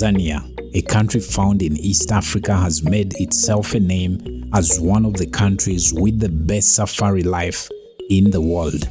Tanzania, a country found in East Africa, has made itself a name as one of the countries with the best safari life in the world.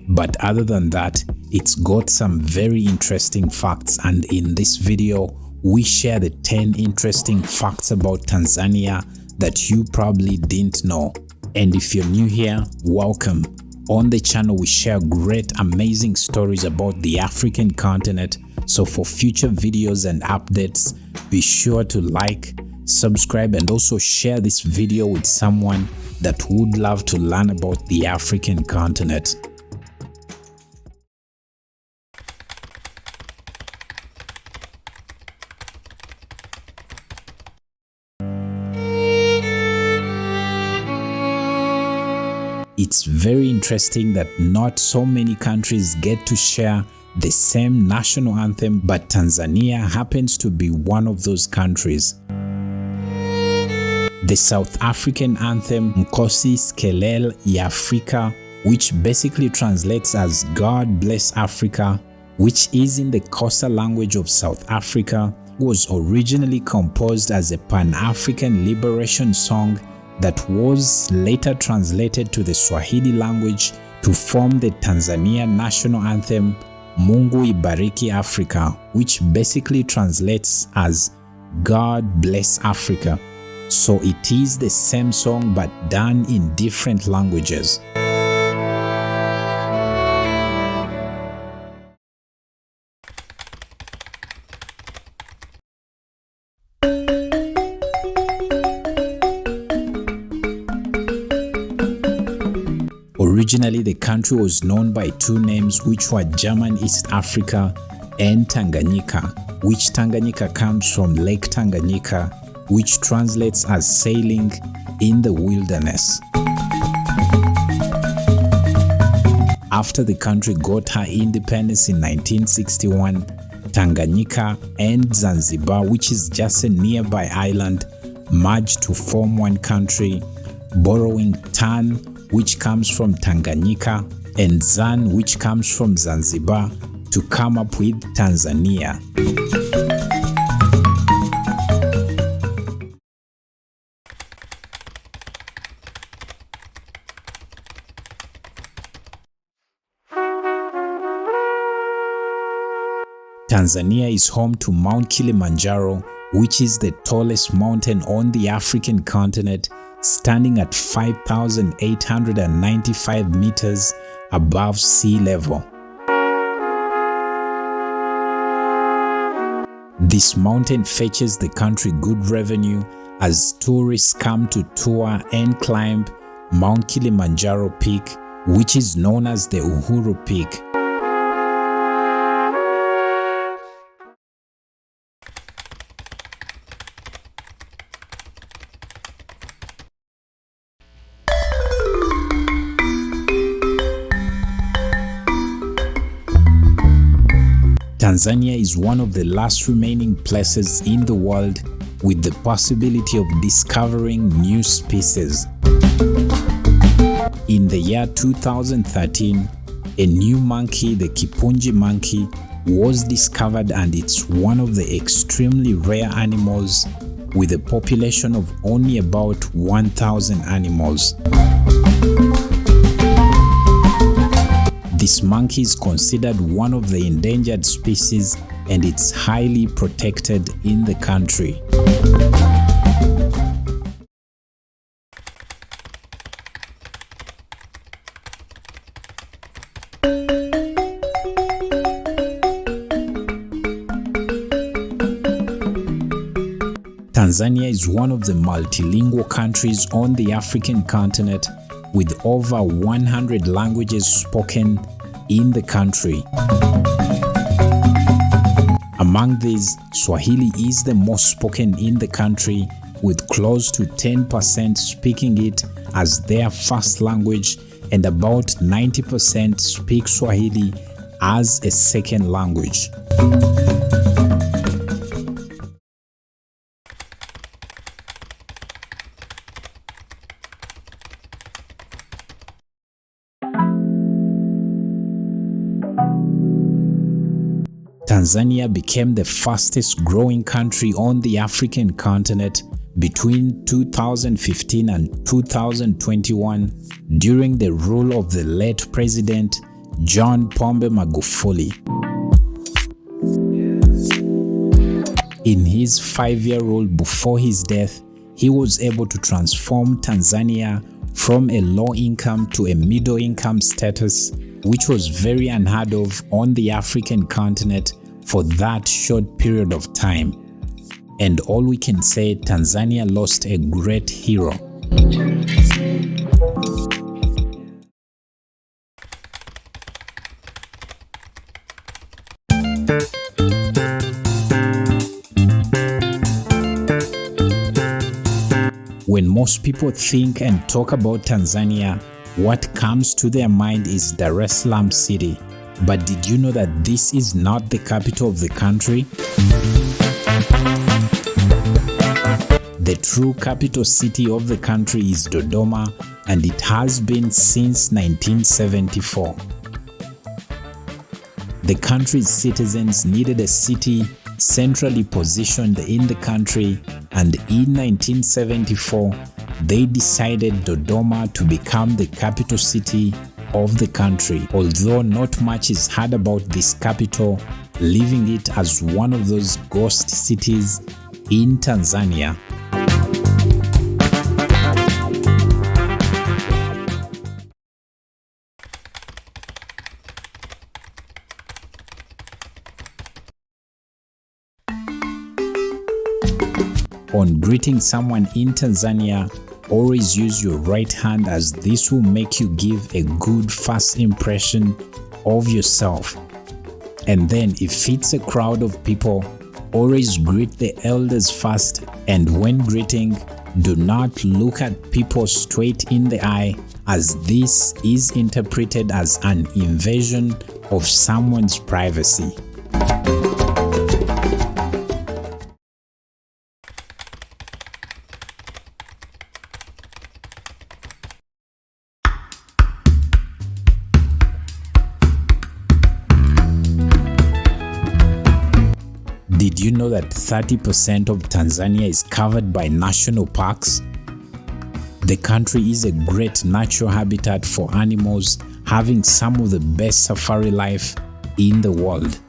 But other than that, it's got some very interesting facts, and in this video, we share the 10 interesting facts about Tanzania that you probably didn't know. And if you're new here, welcome. On the channel, we share great, amazing stories about the African continent. So for future videos and updates, be sure to like, subscribe, and also share this video with someone that would love to learn about the African continent. It's very interesting that not so many countries get to share the same national anthem, but Tanzania happens to be one of those countries. The South African anthem, Nkosi Sikelel' iAfrika, which basically translates as God Bless Africa, which is in the Xhosa language of South Africa, was originally composed as a Pan-African liberation song that was later translated to the Swahili language to form the Tanzania national anthem, Mungu Ibariki Afrika, which basically translates as God Bless Africa. So it is the same song but done in different languages. Originally, the country was known by two names, which were German East Africa and Tanganyika, which Tanganyika comes from Lake Tanganyika, which translates as sailing in the wilderness. After the country got her independence in 1961, Tanganyika and Zanzibar, which is just a nearby island, merged to form one country, borrowing Tan, which comes from Tanganyika, and Zan, which comes from Zanzibar, to come up with Tanzania. Tanzania is home to Mount Kilimanjaro, which is the tallest mountain on the African continent, standing at 5,895 meters above sea level. This mountain fetches the country good revenue as tourists come to tour and climb Mount Kilimanjaro Peak, which is known as the Uhuru Peak. Tanzania is one of the last remaining places in the world with the possibility of discovering new species. In the year 2013, a new monkey, the Kipunji monkey, was discovered, and it's one of the extremely rare animals with a population of only about 1,000 animals. This monkey is considered one of the endangered species, and it's highly protected in the country. Tanzania is one of the multilingual countries on the African continent, with over 100 languages spoken in the country. Among these, Swahili is the most spoken in the country, with close to 10% speaking it as their first language, and about 90% speak Swahili as a second language. Tanzania became the fastest growing country on the African continent between 2015 and 2021 during the rule of the late President John Pombe Magufuli. In his 5-year rule before his death, he was able to transform Tanzania from a low-income to a middle-income status, which was very unheard of on the African continent for that short period of time. And all we can say, Tanzania lost a great hero. When most people think and talk about Tanzania, what comes to their mind is Dar es Salaam city. But did you know that this is not the capital of the country? The true capital city of the country is Dodoma, and it has been since 1974. The country's citizens needed a city centrally positioned in the country, and in 1974 they decided Dodoma to become the capital city of the country, although not much is heard about this capital, leaving it as one of those ghost cities in Tanzania. On greeting someone in Tanzania, always use your right hand, as this will make you give a good first impression of yourself. And then if it's a crowd of people, always greet the elders first, and when greeting, do not look at people straight in the eye, as this is interpreted as an invasion of someone's privacy. Did you know that 30% of Tanzania is covered by national parks? The country is a great natural habitat for animals, having some of the best safari life in the world.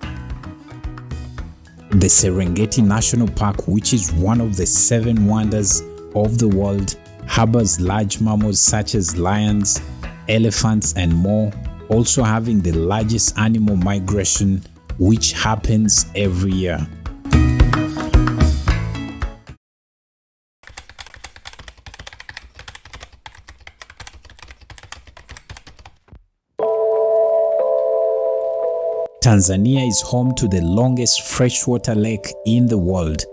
The Serengeti National Park, which is one of the 7 wonders of the world, harbors large mammals such as lions, elephants, and more, also having the largest animal migration, which happens every year. Tanzania is home to the longest freshwater lake in the world.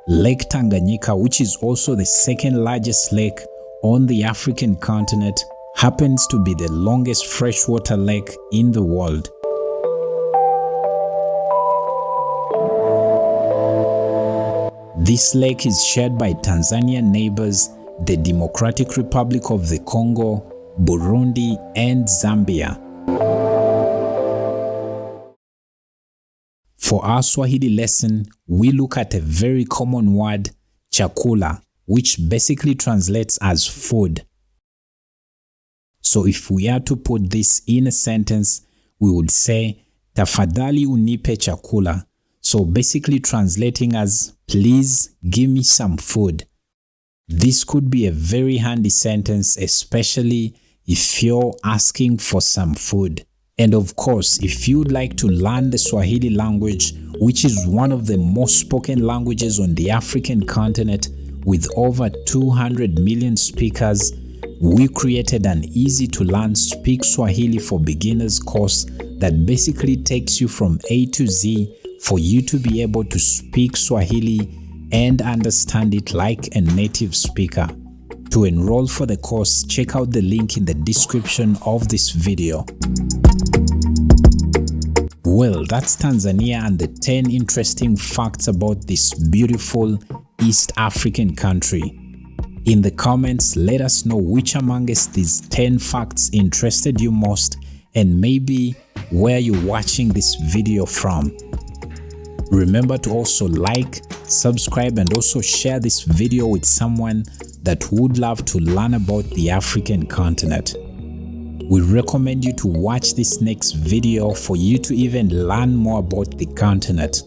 Lake Tanganyika, which is also the second largest lake on the African continent, happens to be the longest freshwater lake in the world. This lake is shared by Tanzanian neighbors, the Democratic Republic of the Congo, Burundi, and Zambia. For our Swahili lesson, we look at a very common word, chakula, which basically translates as food. So if we are to put this in a sentence, we would say, tafadhali unipe chakula. So basically translating as, please give me some food. This could be a very handy sentence, especially if you're asking for some food. And of course, if you'd like to learn the Swahili language, which is one of the most spoken languages on the African continent with over 200 million speakers, we created an easy-to-learn Speak Swahili for Beginners course that basically takes you from A to Z for you to be able to speak Swahili and understand it like a native speaker. To enroll for the course, check out the link in the description of this video. Well, that's Tanzania and the 10 interesting facts about this beautiful East African country. In the comments, let us know which amongst these 10 facts interested you most, and maybe where you're watching this video from. Remember to also like, subscribe, and also share this video with someone that would love to learn about the African continent. We recommend you to watch this next video for you to even learn more about the continent.